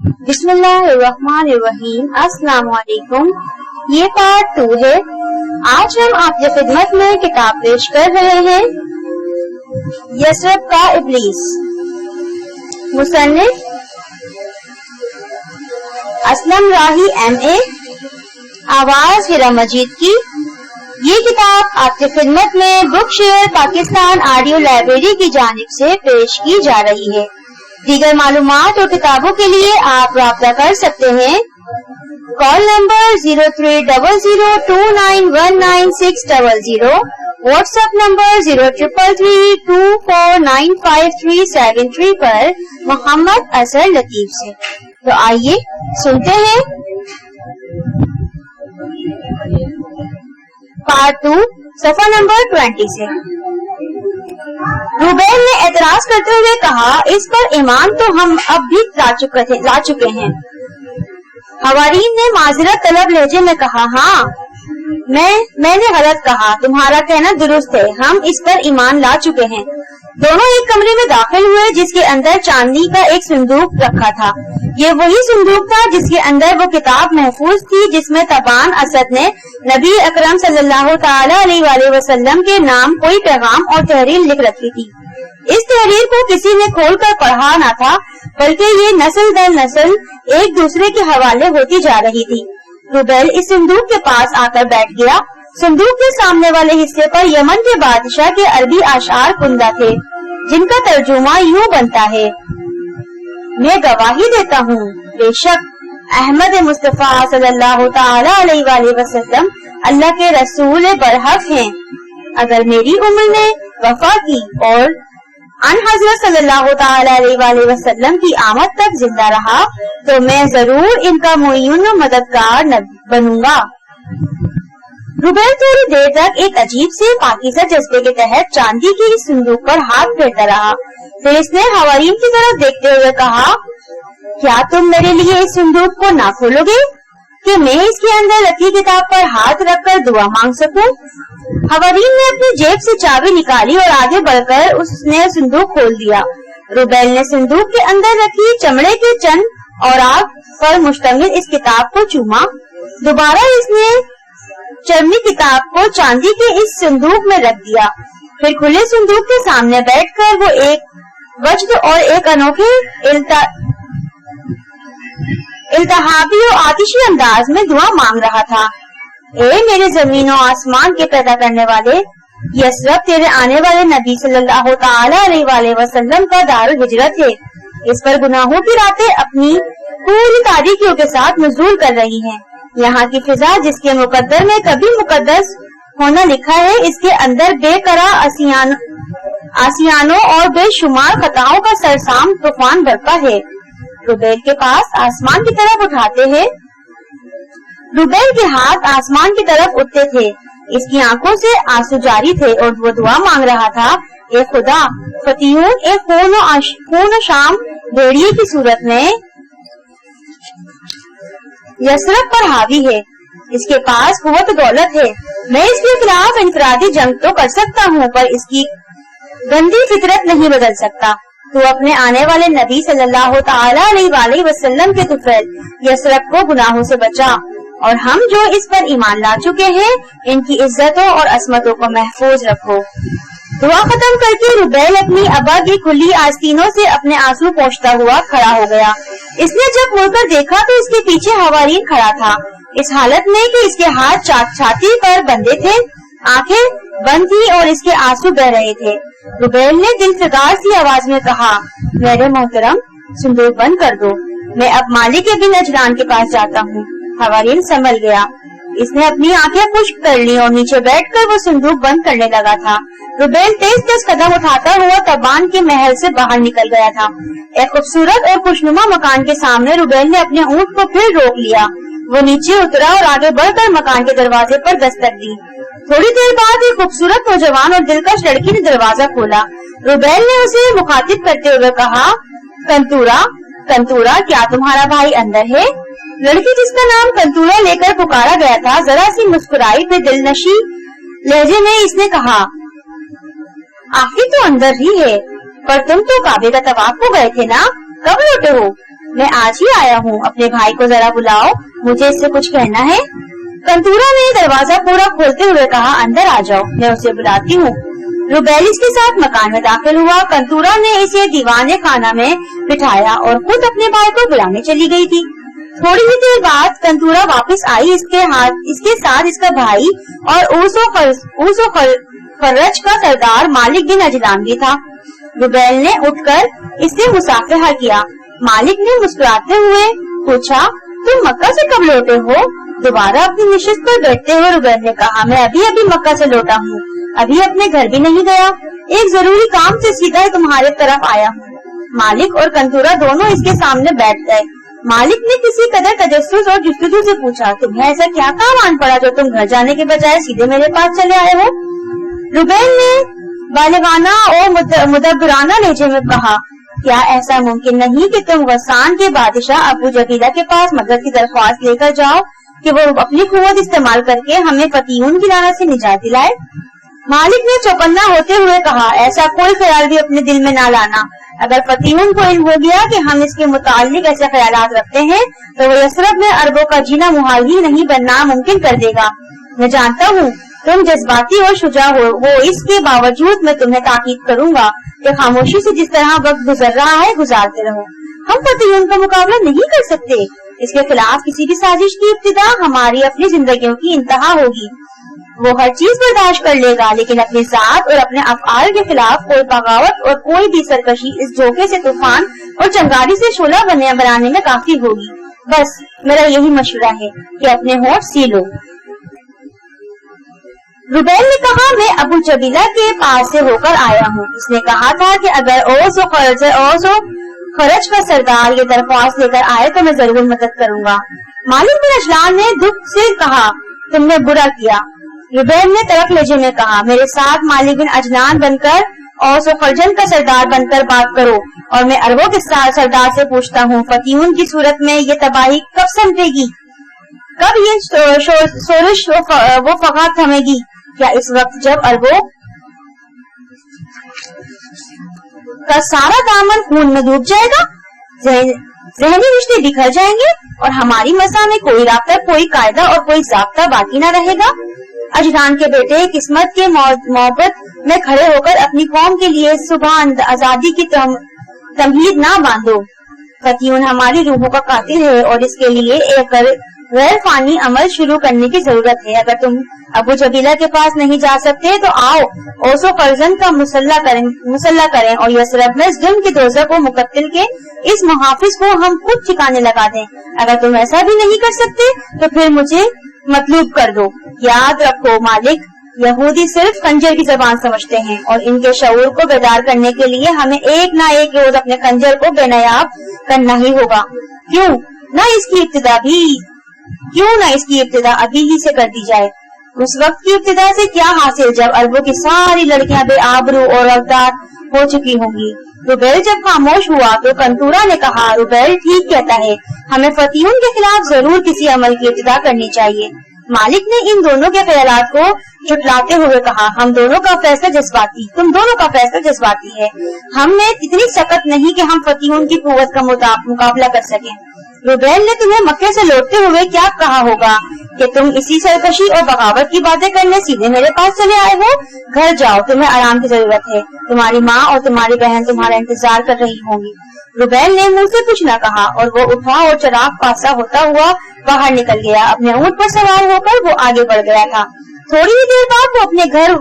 بسم اللہ الرحمن الرحیم۔ السلام علیکم۔ یہ پارٹ 2 ہے۔ آج ہم آپ کی خدمت میں کتاب پیش کر رہے ہیں یثرب کا ابلیس، مصنف اسلم راہی MA، آواز ہیرا مجید کی۔ یہ کتاب آپ کی خدمت میں بک شیئر پاکستان آڈیو لائبریری کی جانب سے پیش کی جا رہی ہے۔ دیگر معلومات اور کتابوں کے لیے آپ رابطہ کر سکتے ہیں۔ Call number 0300291960، what's app number 033324955373 پر محمد اظہر لطیف سے۔ تو آئیے سنتے ہیں پارٹ 2 صفحہ نمبر 20 سے۔ روبیل نے اعتراض کرتے ہوئے کہا، اس پر ایمان تو ہم اب بھی لا چکے ہیں۔ حوارین نے معذرت طلب لہجے میں کہا، ہاں میں نے غلط کہا، تمہارا کہنا درست ہے، ہم اس پر ایمان لا چکے ہیں۔ دونوں ایک کمرے میں داخل ہوئے جس کے اندر چاندی کا ایک صندوق رکھا تھا۔ یہ وہی صندوق تھا جس کے اندر وہ کتاب محفوظ تھی جس میں تبان اسد نے نبی اکرم صلی اللہ تعالی علیہ وآلہ وسلم کے نام کوئی پیغام اور تحریر لکھ رکھی تھی۔ اس تحریر کو کسی نے کھول کر پڑھا نہ تھا، بلکہ یہ نسل در نسل ایک دوسرے کے حوالے ہوتی جا رہی تھی۔ روبیل اس صندوق کے پاس آ کر بیٹھ گیا۔ صندوق کے سامنے والے حصے پر یمن کے بادشاہ کے عربی اشعار کندہ تھے، جن کا ترجمہ یوں بنتا ہے، میں گواہی دیتا ہوں بے شک احمد مصطفیٰ صلی اللہ تعالی علیہ وآلہ وسلم اللہ کے رسول برحق ہیں۔ اگر میری عمر نے وفا کی اور ان حضرت صلی اللہ تعالی علیہ وآلہ وسلم کی آمد تک زندہ رہا تو میں ضرور ان کا معین و مددگار بنوں گا۔ روبیل تھوڑی دیر تک ایک عجیب سے پاکیزہ جذبے کے تحت چاندی کی اس صندوق پر ہاتھ پھیرتا رہا۔ پھر اس نے حوارین کی طرف دیکھتے ہوئے کہا، کیا تم میرے لیے اس صندوق کو نہ کھولو گے کہ میں اس کے اندر رکھی کتاب پر ہاتھ رکھ کر دعا مانگ سکوں؟ حوارین نے اپنی جیب سے چابی نکالی اور آگے بڑھ کر اس نے صندوق کھول دیا۔ روبیل نے صندوق کے اندر رکھی چمڑے کے چند اوراق پر مشتمل اس کتاب کو چوما۔ دوبارہ اس نے چرمی کتاب کو چاندی کے اس صندوق میں رکھ دیا۔ پھر کھلے صندوق کے سامنے بیٹھ کر وہ ایک وجد اور ایک انوکھے التہابی اور آتشی انداز میں دعا مانگ رہا تھا، اے میرے زمین و آسمان کے پیدا کرنے والے، یثرب تیرے آنے والے نبی صلی اللہ تعالی علیہ وآلہ وسلم کا دار الہجرت ہے۔ اس پر گناہوں کی راتیں اپنی پوری تاریکیوں کے ساتھ نزول کر رہی ہیں۔ یہاں کی فضا جس کے مقدر میں کبھی مقدس ہونا لکھا ہے، اس کے اندر بے قرار آسیانوں اور بے شمار خطاؤں کا سرسام طوفان برپا ہے۔ روبیل کے پاس آسمان کی طرف اٹھاتے ہیں، روبیل کے ہاتھ آسمان کی طرف اٹھتے تھے، اس کی آنکھوں سے آنسو جاری تھے اور وہ دعا مانگ رہا تھا، اے خدا، فتیون ایک خون و شام بھیڑیے کی صورت میں یثرب پر حاوی ہے، اس کے پاس قوت دولت ہے، میں اس کے خلاف انفرادی جنگ تو کر سکتا ہوں پر اس کی گندی فطرت نہیں بدل سکتا۔ تو اپنے آنے والے نبی صلی اللہ تعالی علیہ وآلہ وسلم کے طفیل یثرب کو گناہوں سے بچا، اور ہم جو اس پر ایمان لا چکے ہیں ان کی عزتوں اور عصمتوں کو محفوظ رکھو۔ دعا ختم کر کے روبیل اپنی ابا کی کھلی آستینوں سے اپنے آنسو پوچھتا ہوا کھڑا ہو گیا۔ اس نے جب مڑ کر دیکھا تو اس کے پیچھے حوارین کھڑا تھا، اس حالت میں کہ اس کے ہاتھ چھاتی پر بندھے تھے، آنکھیں بند تھی اور اس کے آنسو بہ رہے تھے۔ روبیل نے دل فگار سی آواز میں کہا، میرے محترم، صندوق بند کر دو، میں اب مالک بن اجلان کے پاس جاتا ہوں۔ حوارین سنبھل گیا، اس نے اپنی آنکھیں خشک کر لی اور نیچے بیٹھ کر وہ صندوق بند کرنے لگا تھا۔ روبیل تیز تیز قدم اٹھاتا ہوا تبان کے محل سے باہر نکل گیا تھا۔ ایک خوبصورت اور خوشنما مکان کے سامنے روبیل نے اپنے اونٹ کو پھر روک لیا۔ وہ نیچے اترا اور آگے بڑھ کر مکان کے دروازے پر دستک دی۔ تھوڑی دیر بعد ایک خوبصورت نوجوان اور دلکش لڑکی نے دروازہ کھولا۔ روبیل نے اسے مخاطب کرتے ہوئے کہا، کنتورا، کیا تمہارا بھائی اندر ہے؟ لڑکی جس کا نام کنتورا لے کر پکارا گیا تھا ذرا سی مسکرائی، پھر دل نشی لہجے میں اس نے کہا، آخر تو اندر ہی ہے، پر تم تو کعبے کا طواف کو گئے تھے نا، کب لوٹے ہو؟ मैं आज ही आया हूँ, अपने भाई को जरा बुलाओ, मुझे इससे कुछ कहना है। कंतूरा ने दरवाजा पूरा खोलते हुए कहा, अंदर आ जाओ, मैं उसे बुलाती हूँ। रुबेल इसके साथ मकान में दाखिल हुआ। कंतूरा ने इसे दीवाने खाना में बिठाया और खुद अपने भाई को बुलाने चली गई थी। थोड़ी ही देर बाद कंतूरा वापस आई। इसके साथ इसका भाई और ऊसो खर्रज का सरदार मालिक बिन अजलान भी था। रुबेल ने उठकर इससे मुसाफिहा किया। मालिक ने मुस्कुराते हुए पूछा, तुम मक्का से कब लौटे हो? दोबारा अपनी नशिस्त पर बैठते हुए रुबेल ने कहा, मैं अभी मक्का से लौटा हूँ, अभी अपने घर भी नहीं गया, एक जरूरी काम से सीधा तुम्हारे तरफ आया हूँ। मालिक और कंतूरा दोनों इसके सामने बैठ गए। मालिक ने किसी कदर तजस्सुस और जुस्तजू से पूछा, तुम्हें ऐसा क्या काम आन पड़ा जो तुम घर जाने के बजाय सीधे मेरे पास चले आए हो? रुबेल ने बालिगाना और मुदब्बराना लहजे में कहा, क्या ऐसा मुमकिन नहीं कि तुम गस्सान के बादशाह अबू जबीला के पास मदद की दरख्वास्त लेकर जाओ कि वो अपनी कुव्वत इस्तेमाल करके हमें फतीहुन की लानत से निजात दिलाए? मालिक ने चौकन्ना होते हुए कहा, ऐसा कोई ख्याल भी अपने दिल में ना लाना। अगर फतीहुन को इल्म हो गया कि हम इसके मुताल्लिक ऐसे ख्यालात रखते हैं तो वो यसरब में अरबों का जीना मुहाल ही नहीं बनना मुमकिन कर देगा। मैं जानता हूँ तुम जज्बाती और शुजा हो, वो इसके बावजूद मैं तुम्हें ताकीद करूंगा कि खामोशी से जिस तरह वक्त गुजर रहा है गुजारते रहो। हम फतीहुन का मुकाबला नहीं कर सकते। इसके खिलाफ किसी भी साजिश की इब्तिदा हमारी अपनी जिंदगियों की इंतहा होगी। वो हर चीज बर्दाश्त कर लेगा, लेकिन अपने साथ और अपने अफआल के खिलाफ कोई बगावत और कोई भी सरकशी इस झोंके से तूफान और चंगारी से शोला बनाने में काफी होगी। बस मेरा यही मशवरा है कि अपने होठ सी लो। रुबेल ने कहा, मैं अबू जबीला के पास से होकर आया हूँ। उसने कहा था कि अगर ओस खरज का सरदार ये दरख्वास्त लेकर आए तो मैं जरूर मदद करूंगा। मालिक बिन अजलान ने दुख से कहा, तुमने बुरा किया। रुबेल ने तड़क लहजे में कहा, मेरे साथ मालिक बिन अजलान बनकर और खरजन का सरदार बनकर बात करो और मैं अरबों के सरदार से पूछता हूँ, फतीहुन की सूरत में ये तबाही कब समझेगी? कब ये शोरश वो फगात थमेगी? क्या इस वक्त जब अरबों का सारा दामन खून में डूब जाएगा, ज़हनी रिश्ते बिखर जाएंगे और हमारी मसा में कोई राब्ता, कोई कायदा और कोई ज़ाब्ता बाकी न रहेगा? अजलान के बेटे, किस्मत के मोहब्बत में खड़े होकर अपनी कौम के लिए सुबह आजादी की तमहीद ना बांधो। फतीहुन हमारी रूहों का कातिल है और इसके लिए एक गैर फानी अमल शुरू करने की जरूरत है। अगर तुम अबू जबीला के पास नहीं जा सकते तो आओ ओसो फर्जन का मुसल्ला करें और यसरब में जुल्म के दोज़ख को मुकत्तिल के इस मुहाफिज को हम खुद ठिकाने लगा दें। अगर तुम ऐसा भी नहीं कर सकते तो फिर मुझे मतलूब कर दो। याद रखो मालिक, यहूदी सिर्फ खंजर की जबान समझते हैं और इनके शऊर को बेदार करने के लिए हमें एक ना एक रोज अपने खंजर को बेनयाब करना ही होगा। क्यों ना इसकी इब्तिदा अभी ही से कर दी जाए। उस वक्त की इब्तिदा से क्या हासिल जब अरबों की सारी लड़कियां बेआबरू और अवतार हो चुकी होंगी। रुबेल जब खामोश हुआ तो कंतूरा ने कहा, रुबेल ठीक कहता है, हमें फतीहुन के खिलाफ जरूर किसी अमल की इब्तिदा करनी चाहिए। मालिक ने इन दोनों के ख्यालात को झुटलाते हुए कहा, तुम दोनों का फैसला जज्बाती है। हम में इतनी सख्त नहीं कि हम फतीहुन की कुव्वत का मुकाबला कर सकें। रुबेल ने तुम्हें मक्के से लौटते हुए क्या कहा होगा कि तुम इसी सरकशी और बगावत की बातें करने सीधे मेरे पास चले आए हो? घर जाओ, तुम्हें आराम की जरूरत है। तुम्हारी माँ और तुम्हारी बहन तुम्हारा इंतजार कर रही होंगी। रुबेल ने मुंह से कुछ न कहा और वो उठा और चराग पासा होता हुआ बाहर निकल गया। अपने ऊंट पर सवार होकर वो आगे बढ़ गया था। थोड़ी ही देर बाद वो अपने घर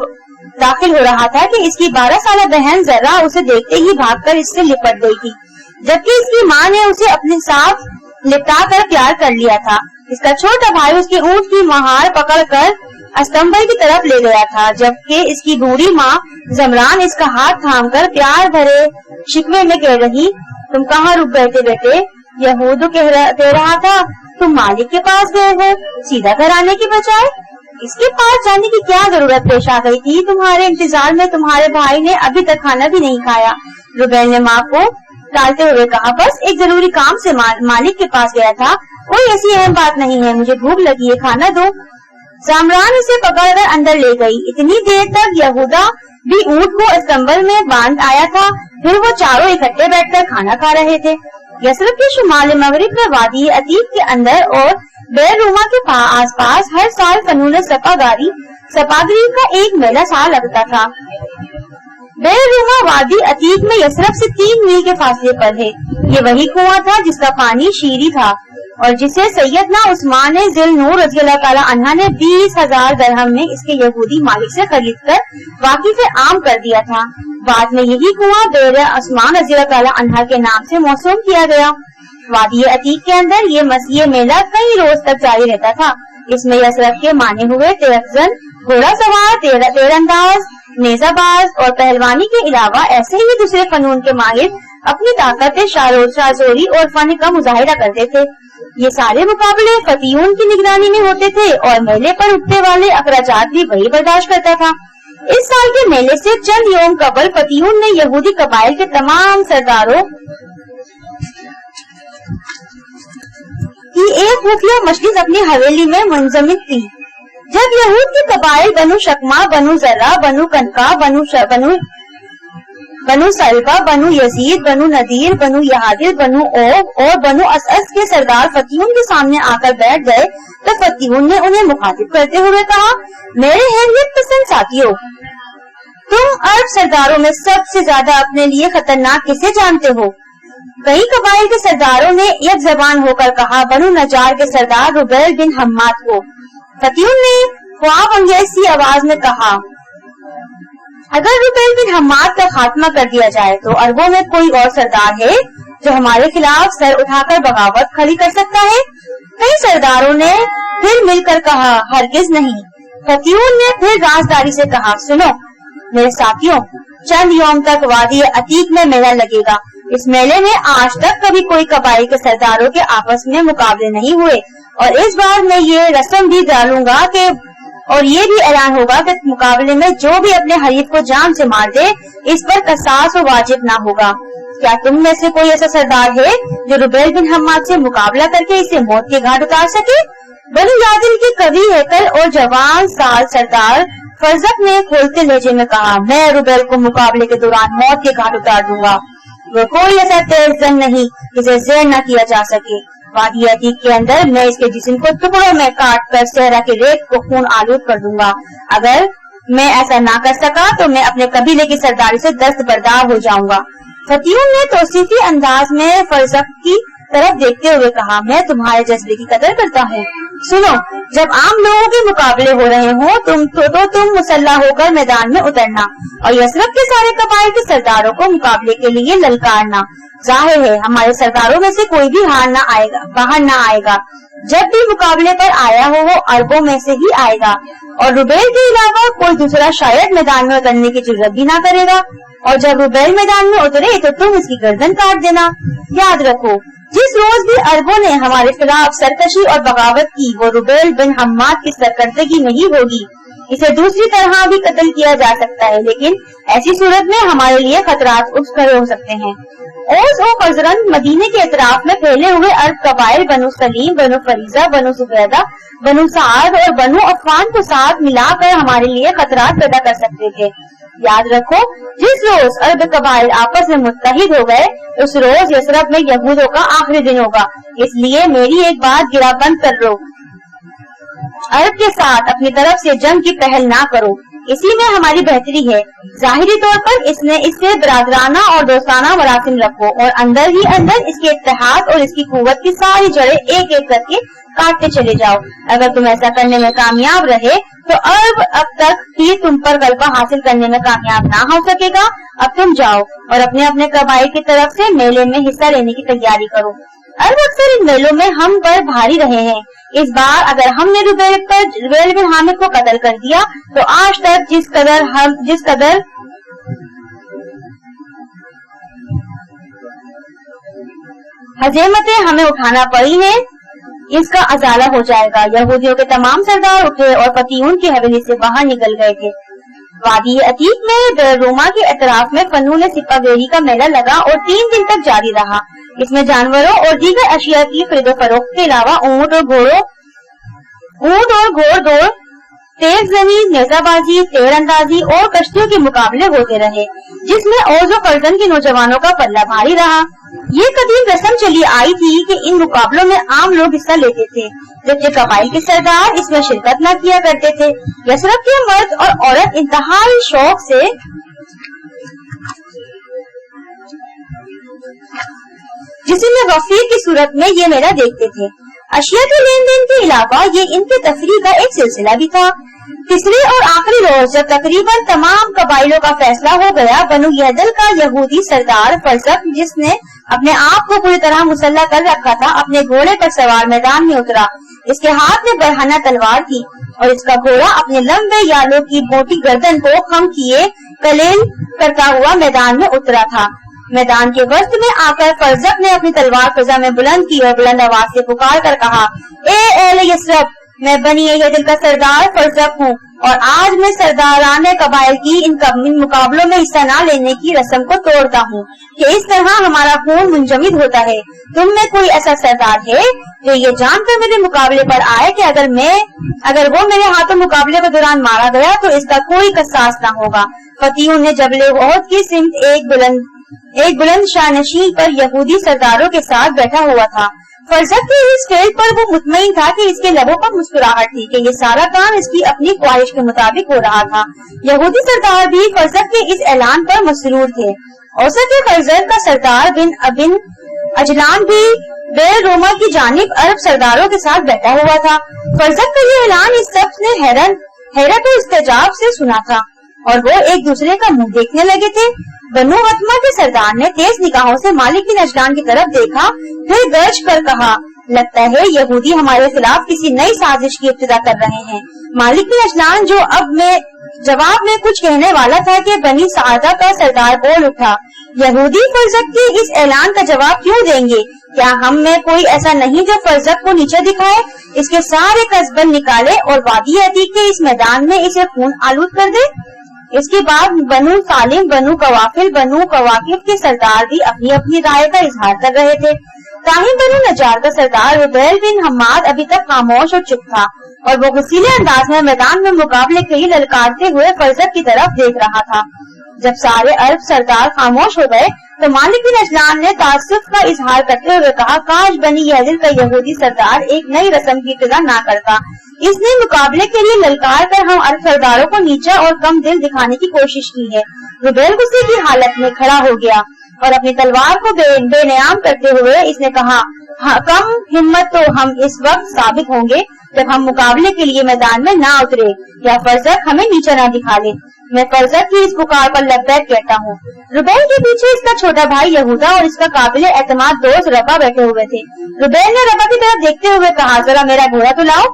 दाखिल हो रहा था कि इसकी 12 साल बहन जरा उसे देखते ही भागकर इससे लिपट गई थी, जबकि इसकी माँ ने उसे अपने साथ लिपटा कर प्यार कर लिया था। इसका छोटा भाई उसके ऊंट की महार पकड़कर अस्तंबल की तरफ ले गया था, जबकि इसकी बूढ़ी माँ जमरान इसका हाथ थामकर प्यार भरे शिकवे में कह रही, तुम कहाँ रुक गए थे बेटे? यहूद कह रहा था तुम मालिक के पास गए हो, सीधा घर आने के बजाय इसके पास जाने की क्या जरूरत पेश आ गई थी? तुम्हारे इंतजार में तुम्हारे भाई ने अभी तक खाना भी नहीं खाया। रुबेल ने माँ को टालते हुए कहा, बस एक जरूरी काम से मालिक के पास गया था, कोई ऐसी अहम बात नहीं है, मुझे भूख लगी है, खाना दो। जामरान उसे पकड़कर अंदर ले गई। इतनी देर तक यहूदा भी ऊंट को अस्तंबल में बांध आया था। फिर वो चारों इकट्ठे बैठकर खाना खा रहे थे। यसरब के शुमाल मगरिब में वादी अतीक के अंदर और बैरूमा के आस पास हर साल फनून सपागरी का एक मेला सा लगता था। बैरूमा वादी अतीक में यसरब से 3 मील के फासले पर है। ये वही कुआं था जिसका पानी शीरी था और जिसे सैयदना उस्मान ज़िल-नूर रज़ियल्लाहु ताला अन्हा ने 20,000 दरहम में इसके यहूदी मालिक से खरीदकर वाकिफ़े आम कर दिया था। बाद में यही कुआं बेर उस्मान रज़ियल्लाहु ताला अन्हा के नाम से मौसूम किया गया। वादी अतीक के अंदर ये मेला कई रोज तक जारी रहता था। इसमें यसरब के माने हुए तेरफजन, घोड़ा सवार, तीरंदाज, नेजाबाज और पहलवानी के अलावा ऐसे ही दूसरे फनून के माहिर अपनी ताकत शाजोरी और फन का मुजाहिरा करते थे। ये सारे मुकाबले फतीऊन की निगरानी में होते थे और मेले पर उठने वाले अखराजात भी वही बर्दाश्त करता था। इस साल के मेले से चंद यौम कबल फतीऊन ने यहूदी कबाइल के तमाम सरदारों की एक खुफिया मजलिस अपनी हवेली में मुंजमिद थी। जब यहूद के कबाइल बनु शकमा, बनु जर्रा, बनु कनका, बनु सलबा, बनु यजीद, बनु नदीर, बनु यहादिल, बनु ओब और बनु असअस के सरदार फतीऊन के सामने आकर बैठ गए तो फतीऊन ने उन्हें मुखातिब करते हुए कहा, मेरे हैरियत पसंद साथियों, तुम अरब सरदारों में सबसे ज्यादा अपने लिए खतरनाक किसे जानते हो? कई कबाइल के सरदारों ने एक जबान होकर कहा, बनु नजार के सरदार रुबैल बिन हम्माद को। फतीऊन ने ख्वाब अंगेज सी आवाज में कहा, अगर रुबैल बिन हम्माद का खात्मा कर दिया जाए तो अरबों में कोई और सरदार है जो हमारे खिलाफ सर उठाकर बगावत खड़ी कर सकता है? कई सरदारों ने फिर मिलकर कहा, हरगिज नहीं। फतीऊन ने फिर राजदारी से कहा, सुनो मेरे साथियों, चंद यौम तक वादी अतीक में मेला लगेगा। इस मेले में आज तक कभी कोई कबाइल के सरदारों के आपस में मुकाबले नहीं हुए और इस बार मैं ये रस्म भी डालूंगा कि और ये भी ऐलान होगा कि मुकाबले में जो भी अपने हरीफ को जान से मार दे, इस पर कसास वाजिब ना होगा। क्या तुम में से कोई ऐसा सरदार है जो रुबैल बिन हम्माद से मुकाबला करके इसे मौत के घाट उतार सके? बनु यादिल के कवि हेकल और जवान साल सरदार फरजक ने खोलते लहजे में कहा, मैं रुबैल को मुकाबले के दौरान मौत के घाट उतार दूंगा। वो कोई ऐसा तेज जंग नहीं जिसे ज़ेर न किया जा सके। वादी अतीक के अंदर मैं इसके जिस्म को टुकड़ों में काट कर सहरा के रेत को खून आलूद कर दूंगा। अगर मैं ऐसा ना कर सका तो मैं अपने कबीले की सरदारी से दस्तबरदार हो जाऊंगा। फतीऊन ने तौसीफी अंदाज में फरजक की तरफ देखते हुए कहा, मैं तुम्हारे जज्बे की कदर करता हूँ। सुनो, जब आम लोगों के मुकाबले हो रहे हो तुम मुसल्ला होकर मैदान में उतरना और यसरब के सारे कबाइल के सरदारों को मुकाबले के लिए ललकारना। जाहिर है हमारे सरदारों में से कोई भी बाहर ना आएगा। जब भी मुकाबले पर आया हो वो अरबों में से ही आएगा और रुबैल के अलावा कोई दूसरा शायद मैदान में उतरने की जुर्रत भी ना करेगा। और जब रुबैल मैदान में उतरे तो तुम उसकी गर्दन काट देना। याद रखो, जिस रोज भी अरबों ने हमारे खिलाफ सरकशी और बगावत की वो रुबैल बिन हम्माद की सरकर्दगी नहीं होगी। इसे दूसरी तरह भी कत्ल किया जा सकता है, लेकिन ऐसी सूरत में हमारे लिए खतरात उठ खड़े हो सकते हैं। ओस और खजरन मदीने के इतराफ में फैले हुए अरब कबाइल बनु सलीम, बनु फरीजा, बनु सुबैदा, बनु साद और बनु अफान को साथ मिलाकर हमारे लिए खतरात पैदा कर सकते थे। याद रखो, जिस रोज अरब कबाइल आपस में मुत्तहिद हो गए उस रोज यसरब में यहूदों का आखिरी दिन होगा। इसलिए मेरी एक बात गिरा बंद कर लो, अरब के साथ अपनी तरफ से जंग की पहल ना करो। इसी में हमारी बेहतरी है। जाहिरी तौर पर इससे बरादराना और दोस्ताना मरासिम रखो और अंदर ही अंदर इसके इत्तेहाद और इसकी कुव्वत की सारी जड़ें एक एक करके काटते चले जाओ। अगर तुम ऐसा करने में कामयाब रहे तो अरब अब तक ही तुम पर गलबा हासिल करने में कामयाब ना हो सकेगा। अब तुम जाओ और अपने अपने कबाइल की तरफ से मेले में हिस्सा लेने की तैयारी करो। अरब अक्सर इन मेलों में हम पर भारी रहे हैं। इस बार अगर हमने रुबैल बिन हामिद को कत्ल कर दिया तो आज तक जिस कदर हजेमतें हमें उठाना पड़ी है इसका अजाला हो जाएगा। यहूदियों के तमाम सरदार उठे और फतीऊन की हवेली से बाहर निकल गए थे। वादी अतीक में बैरूमा के एतराफ में फनून सिपागेरी का मेला लगा और 3 दिन तक जारी रहा। इसमें जानवरों और दीगर अशिया की खरीदो फरोख्त के अलावा ऊंट और घोड़दौड़, तेज जनी, नेजाबाजी, तीरंदाजी और कश्तियों के मुकाबले होते रहे, जिसमें औज़ व फरजन के नौजवानों का पल्ला भारी रहा। یہ قدیم رسم چلی آئی تھی کہ ان مقابلوں میں عام لوگ حصہ لیتے تھے، جبکہ قبائل کے سردار اس میں شرکت نہ کیا کرتے تھے۔ یثرب کے مرد اور عورت انتہائی شوق سے جسم غفیر کی صورت میں یہ میلہ دیکھتے تھے۔ اشیاء کے لین دین کے علاوہ یہ ان کے تفریح کا ایک سلسلہ بھی تھا۔ تیسرے اور آخری روز جب تقریباً تمام قبائلوں کا فیصلہ ہو گیا، بنو یہدل کا یہودی سردار فرزق، جس نے اپنے آپ کو پوری طرح مسلح کر رکھا تھا، اپنے گھوڑے پر سوار میدان میں اترا۔ اس کے ہاتھ میں برہنہ تلوار تھی اور اس کا گھوڑا اپنے لمبے یالوں کی موٹی گردن کو خم کیے کلیل کرتا ہوا میدان میں اترا تھا۔ میدان کے وسط میں آ کر فرزق نے اپنی تلوار فضا میں بلند کی اور بلند آواز سے پکار کر کہا، اے اہل یثرب، میں بنی یہدل کا سردار فرزق ہوں اور آج میں سرداران قبائل کی ان مقابلوں میں حصہ نہ لینے کی رسم کو توڑتا ہوں کہ اس طرح ہمارا خون منجمد ہوتا ہے۔ تم میں کوئی ایسا سردار ہے جو یہ جان کر میرے مقابلے پر آئے کہ اگر وہ میرے ہاتھوں مقابلے کے دوران مارا گیا تو اس کا کوئی قصاص نہ ہوگا؟ فتیوں نے جبل احد کی سمت ایک بلند شانشین پر یہودی سرداروں کے ساتھ بیٹھا ہوا تھا۔ فرزق کے اس فعل پر وہ مطمئن تھا کہ اس کے لبوں پر مسکراہٹ تھی کہ یہ سارا کام اس کی اپنی خواہش کے مطابق ہو رہا تھا۔ یہودی سردار بھی فرزق کے اس اعلان پر مسرور تھے۔ اوسط فرزق کا سردار بن اجلان بھی بیر روما کی جانب عرب سرداروں کے ساتھ بیٹھا ہوا تھا۔ فرزق کا یہ اعلان اس سب نے حیرت و استعجاب سے سنا تھا اور وہ ایک دوسرے کا منہ دیکھنے لگے تھے۔ بنو حتمہ کے سردار نے تیز نگاہوں سے مالک بن اجلان کی طرف دیکھا، پھر گرج کر کہا، لگتا ہے یہودی ہمارے خلاف کسی نئی سازش کی ابتدا کر رہے ہیں۔ مالک بن اجلان جو جواب میں کچھ کہنے والا تھا کہ بنی سعدہ کا سردار بول اٹھا، یہودی فرزق کے اس اعلان کا جواب کیوں دیں گے؟ کیا ہم میں کوئی ایسا نہیں جو فرزق کو نیچے دکھائے، اس کے سارے قصبن نکالے اور وادی عتیق کے اس میدان میں اسے خون آلود کر دے؟ اس کے بعد بنو سالم، بنو قوافل، بنو قواقب کے سردار بھی اپنی اپنی رائے کا اظہار کر رہے تھے۔ تاہم بنو نجار کا سردار ربیل بن حماد ابھی تک خاموش اور چپ تھا اور وہ غصیلے انداز میں میدان میں مقابلے کے لیے للکارتے ہوئے فرزق کی طرف دیکھ رہا تھا۔ جب سارے عرب سردار خاموش ہو گئے تو مالک بن اجلان نے تعصب کا اظہار کرتے ہوئے کہا، کاش بنی یہدل کا یہودی سردار ایک نئی رسم کی ابتدا نہ کرتا۔ اس نے مقابلے کے لیے للکار کر ہم عرب سرداروں کو نیچا اور کم دل دکھانے کی کوشش کی ہے۔ ربیل غصے کی حالت میں کھڑا ہو گیا اور اپنی تلوار کو بے نیام کرتے ہوئے اس نے کہا، کم ہمت تو ہم اس وقت ثابت ہوں گے جب ہم مقابلے کے لیے میدان میں نہ اترے یا فرزق ہمیں نیچا نہ دکھا لے۔ میں فرزق کی اس پکار پر لبیک کہتا ہوں۔ ربیل کے پیچھے اس کا چھوٹا بھائی یہودا اور اس کا قابل اعتماد دوست ربا بیٹھے ہوئے تھے۔ ربیل نے ربا کی طرف دیکھتے ہوئے کہا، ذرا میرا گھوڑا تو لاؤ،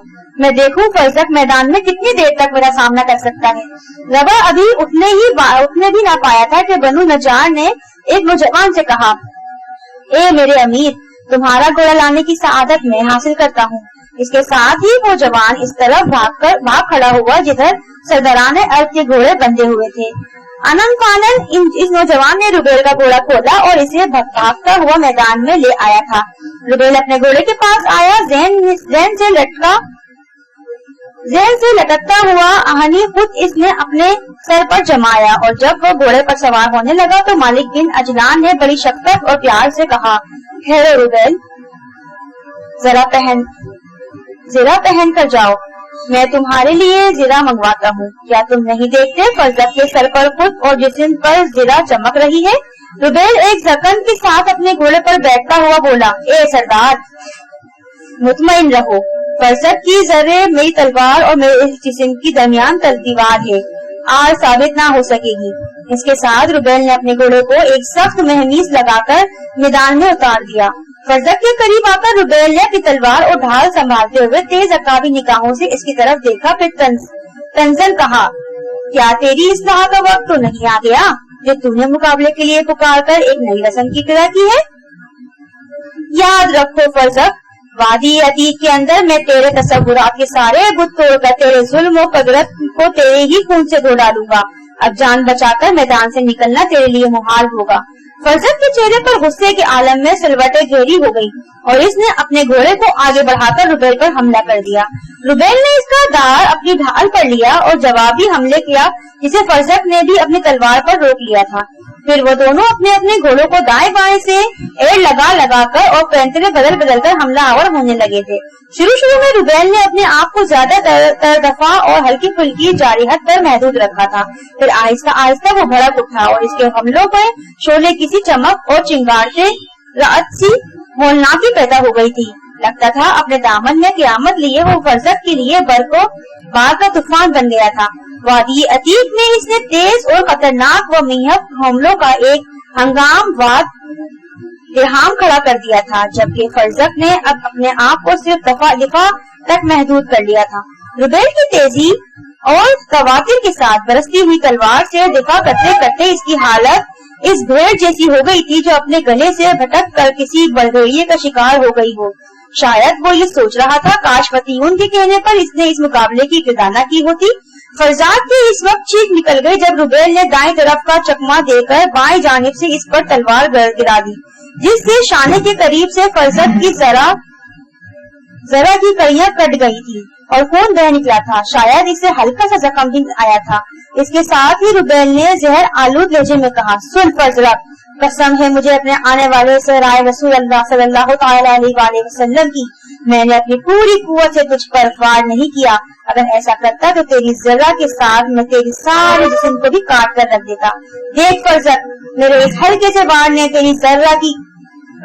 میں دیکھوں فرزق میدان میں کتنی دیر تک میرا سامنا کر سکتا ہے۔ ربا ابھی اٹھنے بھی نہ پایا تھا کہ بنو نجار نے ایک نوجوان سے کہا، اے میرے امیر، تمہارا گھوڑا لانے کی سعادت میں حاصل کرتا ہوں۔ اس کے ساتھ ہی وہ جوان اس طرف بھاگ کھڑا ہوا جدھر سرداران عرب کے گھوڑے بندھے ہوئے تھے۔ انن فانن اس نوجوان نے ربیل کا گھوڑا کھولا اور اسے بھاگتا ہوا میدان میں لے آیا تھا۔ ربیل اپنے گھوڑے کے پاس آیا، ذہن سے لٹکتا ہوا آہنی خود اس نے اپنے سر پر جمایا اور جب وہ گھوڑے پر سوار ہونے لگا تو مالک بن اجلان نے بڑی شفقت اور پیار سے کہا، ٹھہرو ربیل، زرہ پہن کر جاؤ، میں تمہارے لیے زرہ منگواتا ہوں۔ کیا تم نہیں دیکھتے فرزق کے سر پر خود اور جسم پر زرہ چمک رہی ہے؟ ربیل ایک زکن کے ساتھ اپنے گھوڑے پر بیٹھتا ہوا بولا، اے سردار، مطمئن رہو، فرزق کی زرے میری تلوار اور میرے جسم کی درمیان دیوار ہے، آر ثابت نہ ہو سکے گی۔ اس کے ساتھ ربیل نے اپنے گھوڑے کو ایک سخت مہمیز لگا کر میدان میں اتار دیا۔ فرزق کے قریب آ کر ربیل نے اپنی تلوار اور ڈھال سنبھالتے ہوئے تیز عقابی نگاہوں سے اس کی طرف دیکھا، پھر تنزل کہا، کیا تیری اصلاح کا وقت تو نہیں آ گیا جو تم نے مقابلے کے لیے پکار کر ایک نئی رسم کی ابتدا کی ہے؟ یاد رکھو فرزق، وادی عتیق کے اندر میں تیرے تصورات کے سارے بت توڑ کر تیرے ظلم و قدرت کو تیرے ہی خون سے دھو ڈالوں گا۔ اب جان بچا کر میدان سے نکلنا تیرے لیے محال ہوگا۔ فرزق کے چہرے پر غصے کے عالم میں سلوٹیں گہری ہو گئی اور اس نے اپنے گھوڑے کو آگے بڑھا کر ربیل پر حملہ کر دیا۔ ربیل نے اس کا دار اپنی ڈھال پر لیا اور جوابی حملے کیا جسے فرزق نے بھی اپنی تلوار پر روک لیا تھا۔ پھر وہ دونوں اپنے اپنے گھوڑوں کو دائیں بائیں سے ایڑ لگا لگا کر اور پینترے بدل بدل کر حملہ آور ہونے لگے تھے۔ شروع میں روبیل نے اپنے آپ کو زیادہ تر دفاع اور ہلکی پھلکی جارحیت پر محدود رکھا تھا، پھر آہستہ آہستہ وہ بھڑک اٹھا اور اس کے حملوں پر شعلے کسی چمک اور چنگار سے رعد سی ہولناکی پیدا ہو گئی تھی۔ لگتا تھا اپنے دامن میں قیامت لیے وہ فرزت کے لیے برق و بار کا طوفان بن گیا تھا۔ وادی عتیق میں اس نے تیز اور خطرناک و میہب حملوں کا ایک ہنگام واد دہام کھڑا کر دیا تھا، جبکہ فرزت نے اب اپنے آپ کو صرف دفاع تک محدود کر لیا تھا۔ روبیل کی تیزی اور تواتر کے ساتھ برستی ہوئی تلوار سے دفاع کرتے کرتے اس کی حالت اس بھیڑ جیسی ہو گئی تھی جو اپنے گلے سے بھٹک کر کسی بلگیڑیے کا شکار ہو گئی ہو۔ شاید وہ یہ سوچ رہا تھا کاش فتیون کے کہنے پر اس نے اس مقابلے کی ابتدا نہ کی ہوتی۔ فرزاد کی اس وقت چیخ نکل گئی جب روبیل نے دائیں طرف کا چکما دے کر بائیں جانب سے اس پر تلوار گرا دی، جس سے شانے کے قریب سے فرزاد کی ذرا کی کڑیاں کٹ گئی تھی اور خون بہ نکلا تھا۔ شاید اسے ہلکا سا زخم بھی آیا تھا۔ اس کے ساتھ ہی روبیل نے زہر آلود لہجے میں کہا، سن فرزاد، قسم ہے مجھے اپنے آنے والے سرائے رسول اللہ صلی اللہ تعالی علیہ وآلہ وسلم کی، میں نے اپنی پوری قوت سے تجھ پر وار نہیں کیا۔ اگر ایسا کرتا تو تیری ذرہ کے ساتھ میں تیری سارے جسم کو بھی کاٹ کر رکھ دیتا۔ دیکھ فرزاد، میرے اس ہلکے سے وار نے تیری ذرہ کی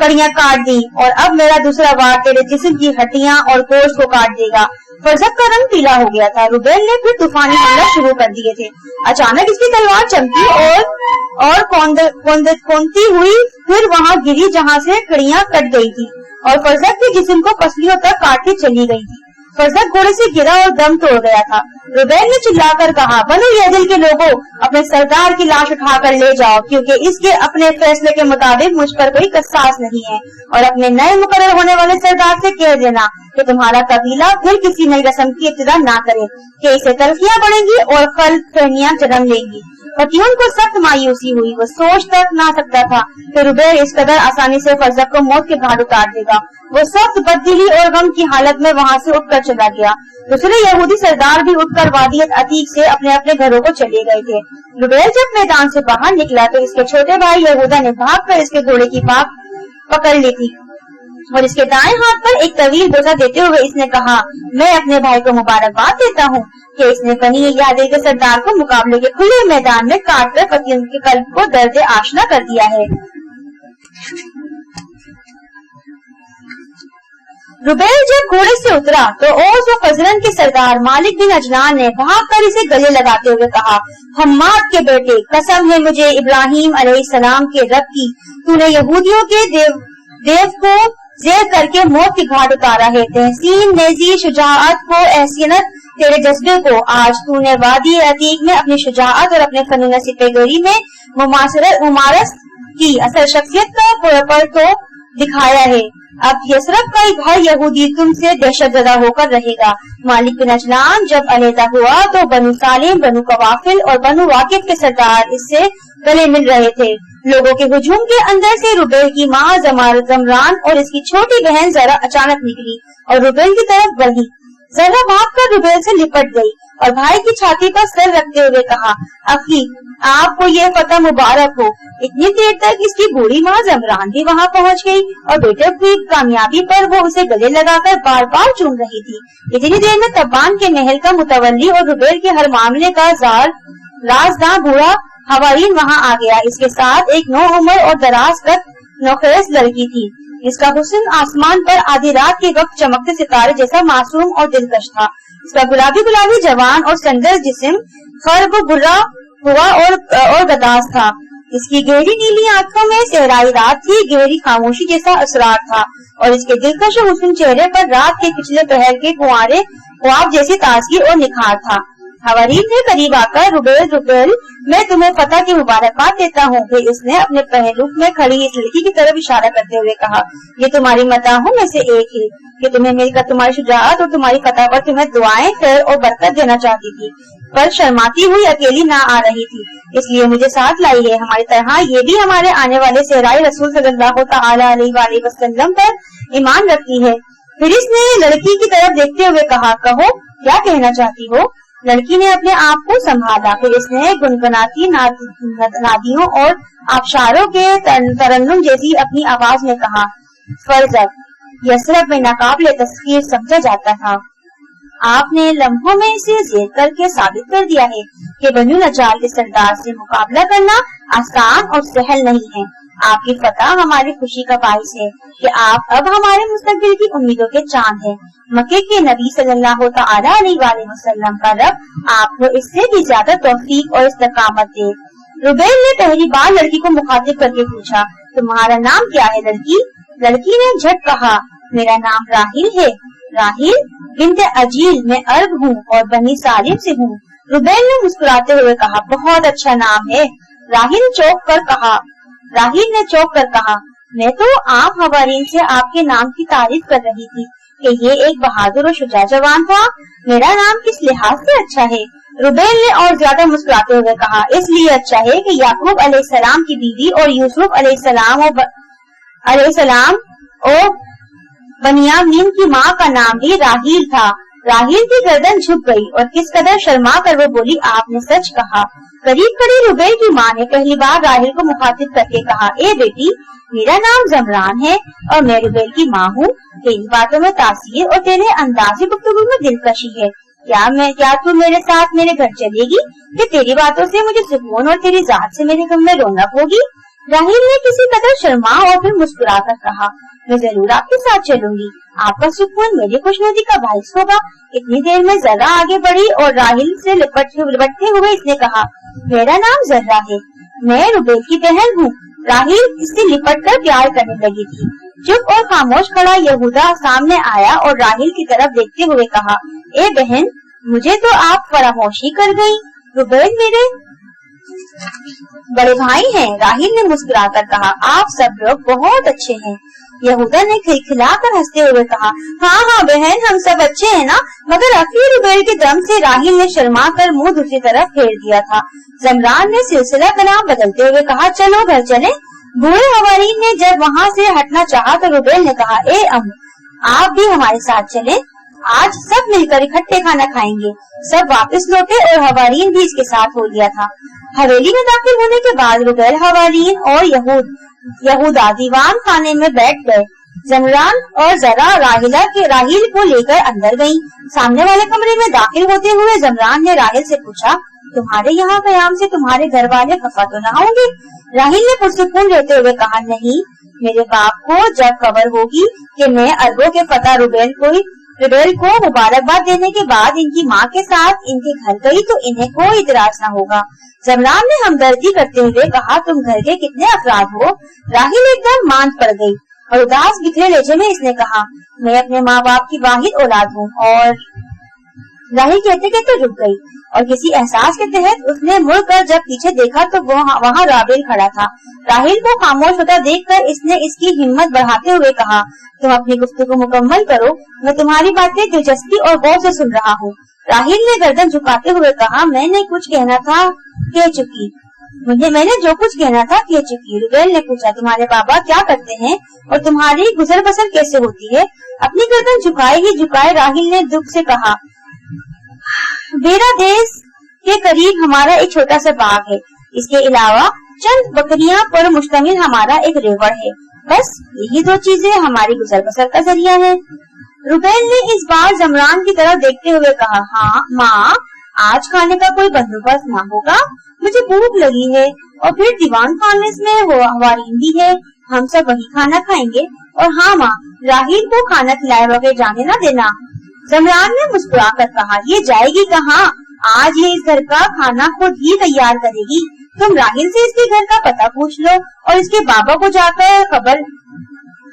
کڑیاں کاٹ دی اور اب میرا دوسرا وار تیرے جسم کی ہڈیاں اور گوشت کو کاٹ دے گا۔ فرزاد کا رنگ پیلا ہو گیا تھا۔ روبیل نے پھر طوفانی حملے شروع کر دیے تھے۔ اچانک اس کی تلوار چمکی اور کونتی ہوئی پھر وہاں گری جہاں سے کڑیاں کٹ گئی تھی اور فرزاد کے جسم کو پسلیوں تک کاٹتی چلی گئی تھی۔ فرزاد گھوڑے سے گرا اور دم توڑ گیا تھا۔ روبیل نے چلا کر کہا، بنو یزید کے لوگوں، اپنے سردار کی لاش اٹھا کر لے جاؤ، کیونکہ اس کے اپنے فیصلے کے مطابق مجھ پر کوئی قصاص نہیں ہے، اور اپنے نئے مقرر ہونے والے سردار سے کہہ دینا کہ تمہارا قبیلہ پھر کسی نئی رسم کی ابتدا نہ کرے کہ اسے تلخیاں بڑھیں گی اور غلط فہمیاں جنم لیں گی۔ فتیون کو سخت مایوسی ہوئی، وہ سوچ تک نہ سکتا تھا کہ روبیل اس قدر آسانی سے فرزاد کو موت کے گھاٹ اتار دے گا۔ وہ سخت بددلی اور غم کی حالت میں وہاں سے اٹھ کر چلا گیا۔ دوسرے یہودی سردار بھی اٹھ کر وادی عتیق سے اپنے اپنے گھروں کو چلے گئے تھے۔ روبیل جب میدان سے باہر نکلا تو اس کے چھوٹے بھائی یہودا نے بھاگ کر اس کے گھوڑے کی پاک پکڑ لی تھی اور اس کے دائیں ہاتھ پر ایک طویل بوسہ دیتے ہوئے اس نے کہا، میں اپنے بھائی کو مبارکباد دیتا ہوں کہ اس نے بنی یادے کے سردار کو مقابلے کے کھلے میدان میں کاٹ کر فتیون کے قلب کو درد آشنا کر دیا ہے۔ روبیل جب گھوڑے سے اترا تو اوس و خزرج کے سردار مالک بن عجلان نے بھاگ کر اسے گلے لگاتے ہوئے کہا، حماد کے بیٹے، قسم ہے مجھے ابراہیم علیہ السلام کے رب کی، تو نے یہودیوں کے دیو کو زیر کر کے موت کے گھاٹ اتارا ہے۔ تحسین، نیزی، شجاعت کو، احسینت تیرے جذبے کو، آج تو نے وادی عتیق میں اپنی شجاعت اور اپنے فنون سپہری میں ممارست کی اصل شخصیت کا پر تو دکھایا ہے۔ اب یثرب کا ایک بھائی یہودی تم سے دہشت زدہ ہو کر رہے گا۔ مالک بن عجلان جب علیحدہ ہوا تو بنو سالم، بنو قوافل اور بنو واقف کے سردار اس سے گلے مل رہے تھے۔ لوگوں کے ہجوم کے اندر سے روبیل کی ماں زمران اور اس کی چھوٹی بہن زرا اچانک نکلی اور روبیل کی طرف بڑھی۔ زرا بھاگ کر روبیل سے لپٹ گئی اور بھائی کی چھاتی پر سر رکھتے ہوئے کہا، اخی، آپ کو یہ فتح مبارک ہو۔ اتنی دیر تک اس کی بوڑھی ماں زمران بھی وہاں پہنچ گئی اور بیٹے کی کامیابی پر وہ اسے گلے لگا کر بار بار چوم رہی تھی۔ اتنی دیر میں تبان کے محل کا متولی اور روبیل کے ہر معاملے کا رازداں بوڑھا حوارین وہاں آ گیا۔ اس کے ساتھ ایک نو عمر اور دراز قد نوخیز لڑکی تھی۔ اس کا حسن آسمان پر آدھی رات کے وقت چمکتے ستارے جیسا معصوم اور دلکش تھا۔ اس کا گلابی جوان اور سندر جسم خرب برا ہوا اور گداز تھا۔ اس کی گہری نیلی آنکھوں میں صحرائی رات کی گہری خاموشی جیسا اسرار تھا اور اس کے دلکش حسن چہرے پر رات کے پچھلے پہر کے خواب جیسی تازگی اور نکھار تھا۔ حوارین نے قریب آ کر روبیل میں تمہیں فتح کی مبارکباد دیتا ہوں۔ پھر اس نے اپنے پہلو میں کھڑی اس لڑکی کی طرف اشارہ کرتے ہوئے کہا، یہ تمہاری مداحوں میں سے ایک ہے کہ تمہیں مل کر تمہاری شجاعت اور تمہاری فتح پر تمہیں دعائیں، خیر اور برکت دینا چاہتی تھی، پر شرماتی ہوئی اکیلی نہ آ رہی تھی، اس لیے مجھے ساتھ لائی ہے۔ ہماری طرح یہ بھی ہمارے آنے والے صحرائی رسول صلی اللہ تعالی علیہ وآلہ وسلم پر ایمان رکھتی ہے۔ پھر اس نے لڑکی کی طرف دیکھتے ہوئے کہا، کہو کیا کہنا چاہتی ہو؟ लड़की ने अपने आप को संभाला, फिर इसने गुनगुनाती नादियों और आबशारों के तरन्नुम जैसी अपनी आवाज में कहा, फर्जक यसरब में नाकाबिले तस्वीर समझा जाता था। आपने लम्हों में इसे जेर करके साबित कर दिया है कि बनु नज्जार के सरदार से मुकाबला करना आसान और सहल नहीं है। आपकी फतह हमारी खुशी का बाइस है कि आप अब हमारे मुस्तकबिल की उम्मीदों के चांद हैं। मक्के के नबी सल्लल्लाहु तआला अलैहि वसल्लम का रब आपको इससे भी ज्यादा तौफीक और इस्तकामत दे। रुबैल ने पहली बार लड़की को मुखातिब करके पूछा, तुम्हारा नाम क्या है लड़की? लड़की ने झट कहा, मेरा नाम राहिल है। राहिल बिन्ते अजील, मैं अरब हूँ और बनी सालिम से हूँ। रुबैल ने मुस्कुराते हुए कहा, बहुत अच्छा नाम है। राहिल ने चौंक कर कहा, मैं तो आप हवारीन से आपके नाम की तारीफ कर रही थी कि ये एक बहादुर और शुजा जवान था। मेरा नाम किस लिहाज से अच्छा है? रुबैल ने और ज्यादा मुस्कुराते हुए कहा, इसलिए अच्छा है कि याकूब अलैहिस्सलाम की बीवी और यूसुफ अलैहिस्सलाम और बनियामीन की माँ का नाम भी राहील था। राहील की गर्दन झुक गई और किस कदर शर्मा कर वो बोली, आपने सच कहा। करीब करीब रुबैल की माँ ने पहली बार राहील को मुखातिब करके कहा, ए बेटी, मेरा नाम जमरान है और मैं रुबैल की माँ हूँ। तेरी बातों में तासीर और तेरे अंदाज़े गुफ्तगू में दिलकशी है। क्या तू मेरे साथ मेरे घर चलेगी कि तेरी बातों से मुझे सुकून और तेरी जात से मेरे घर में रौनक होगी? राहील ने किसी कदर शर्मा और फिर मुस्कुरा कर कहा, मैं जरूर आपके साथ चलूंगी। आपका सुकून मेरी खुशनुदी का बाइस होगा। इतनी देर में जर्रा आगे बढ़ी और राहील से लिपटते हुए इसने कहा, मेरा नाम जर्रा है, मैं रुबैल की बहन हूँ। राहील इससे लिपट कर प्यार करने लगी थी। चुप और खामोश खड़ा यहूदा सामने आया और राहील की तरफ देखते हुए कहा, ए बहन, मुझे तो आप फरामोशी कर गई। रुबैल मेरे बड़े भाई हैं। राहील ने मुस्कुराकर कहा, आप सब लोग बहुत अच्छे हैं। यहूदा ने खिलखिलाकर हंसते हुए कहा, हाँ हाँ बहन, हम सब अच्छे हैं ना। मगर अखीर रुबैल के दम से राहील ने शर्मा कर मुंह दूसरी तरफ फेर दिया था। जमरान ने सिलसिला कलाम बदलते हुए कहा, चलो घर चलें। बूढ़े हवारीन ने जब वहाँ से हटना चाहा तो रुबैल ने कहा, ए आप भी हमारे साथ चलें। आज सब मिलकर इकट्ठे खाना खाएंगे। सब वापस लौटे और हवारीन भी इसके साथ हो लिया था। हवेली में दाखिल होने के बाद रुबैल, हवारीन और यहूदा दीवान खाने में बैठ गए। जमरान और जरा राहील को लेकर अंदर गयी। सामने वाले कमरे में दाखिल होते हुए जमरान ने राहील से पूछा, तुम्हारे यहाँ कयाम से तुम्हारे घर वाले खफा तो न होंगे? राहील ने पुरसुकून रहते हुए कहा, नहीं, मेरे बाप को जब खबर होगी कि मैं अरबों के फतह रुबैल को मुबारकबाद देने के बाद इनकी माँ के साथ इनके घर गई तो इन्हें कोई इतराज न होगा। जमरान ने हमदर्दी करते हुए कहा, तुम घर के कितने अफराद हो? राहील एकदम मांद पड़ गई और उदास बिखरे लहजे में इसने कहा, मैं अपने माँ बाप की वाहिद औलाद हूँ। और राहील कहते कहते रुक गई और किसी एहसास के तहत उसने मुड़कर जब पीछे देखा तो वहाँ रुबैल खड़ा था। राहील को खामोश होता देखकर इसने इसकी हिम्मत बढ़ाते हुए कहा, तुम अपनी गुफ्तगू मुकम्मल करो, मैं तुम्हारी बातें दिलचस्पी और गौर से सुन रहा हूँ। राहील ने गर्दन झुकाते हुए कहा, मैंने जो कुछ कहना था कह चुकी। रुबैल ने पूछा, तुम्हारे बाबा क्या करते हैं और तुम्हारी गुजर बसर कैसे होती है? अपनी गर्दन झुकाए राहील ने दुख से कहा, मेरा देश के करीब हमारा एक छोटा सा बाग है। इसके अलावा चंद बकरियां पर मुश्तमिल हमारा एक रेवड़ है। बस यही दो चीजें हमारी गुजर बसर का जरिया है। रुबैल ने इस बार जमरान की तरफ देखते हुए कहा, हाँ माँ, आज खाने का कोई बंदोबस्त ना होगा? मुझे भूख लगी है और फिर दीवान खाने में हवारीन भी है, हम सब वही खाना खाएंगे। और हाँ माँ, राहील को खाना खिलाए बगैर जाने ना देना। जमरान ने मुस्कुरा कर कहा, ये जाएगी कहाँ? आज ये इस घर का खाना खुद ही तैयार करेगी। तुम राहील से इसके घर का पता पूछ लो और इसके बाबा को जाकर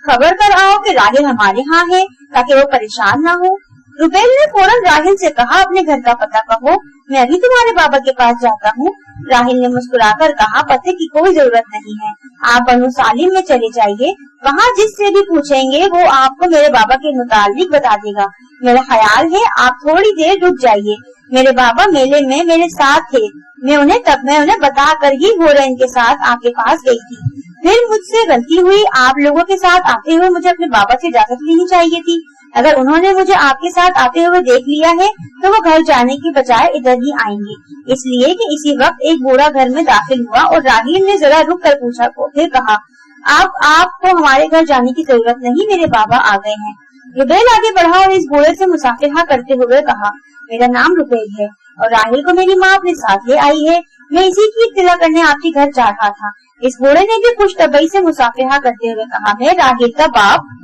खबर कर आओ कि राहील हमारे यहाँ है, ताकि वो परेशान ना हो। रुबैल ने फौरन राहील से कहा, अपने घर का पता कहो, मैं अभी तुम्हारे बाबा के पास जाता हूँ। राहील ने मुस्कुराकर कहा, पते की कोई जरूरत नहीं है, आप बनु सालिम में चले जाइए। वहाँ जिससे भी पूछेंगे वो आपको मेरे बाबा के मुतालिक बता देगा। मेरा ख्याल है आप थोड़ी देर रुक जाइए। मेरे बाबा मेले में मेरे साथ थे, मैं उन्हें बता कर ही घोड़े के साथ आपके पास गई थी। फिर मुझसे गलती हुई, आप लोगों के साथ आते हुए मुझे अपने बाबा से इजाजत लेनी चाहिए थी। अगर उन्होंने मुझे आपके साथ आते हुए देख लिया है तो वो घर जाने की बजाय इधर ही आएंगे। इसलिए कि इसी वक्त एक बूढ़ा घर में दाखिल हुआ और राहील ने जरा रुक कर पूछा फिर कहा, आपको हमारे घर जाने की जरूरत नहीं, मेरे बाबा आ गए हैं। रुबेल आगे बढ़ा और इस बूढ़े से मुसाफिहा करते हुए कहा, मेरा नाम रुबेल है और राहील को मेरी माँ अपने साथ ले आई है। मैं इसी की इत्तला करने आपके घर जा रहा था। इस बूढ़े ने भी खुश तबई से मुसाफिहा करते हुए कहा, मैं राहील का बाप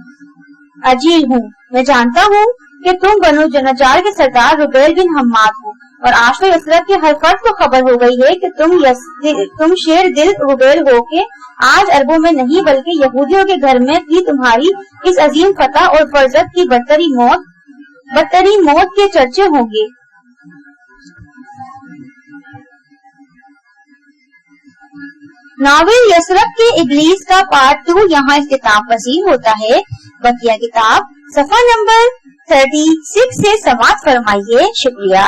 अजील हूँ। मैं जानता हूँ कि तुम बनु नज्जार के सरदार रुबेल बिन हम्माद हो और आज तो यसरत के हर फर्द को खबर हो गई है कि तुम शेर दिल रुबेल हो के आज अरबों में नहीं बल्कि यहूदियों के घर में भी तुम्हारी इस अजीम फतह और फर्जत की बदतरीन मौत के चर्चे होंगे। नावल यसरत के इबलीस का पार्ट 2 यहाँ इख्तिताम पसीर होता है। बकिया किताब सफा नंबर 36 से समाप्त फरमाइए। शुक्रिया।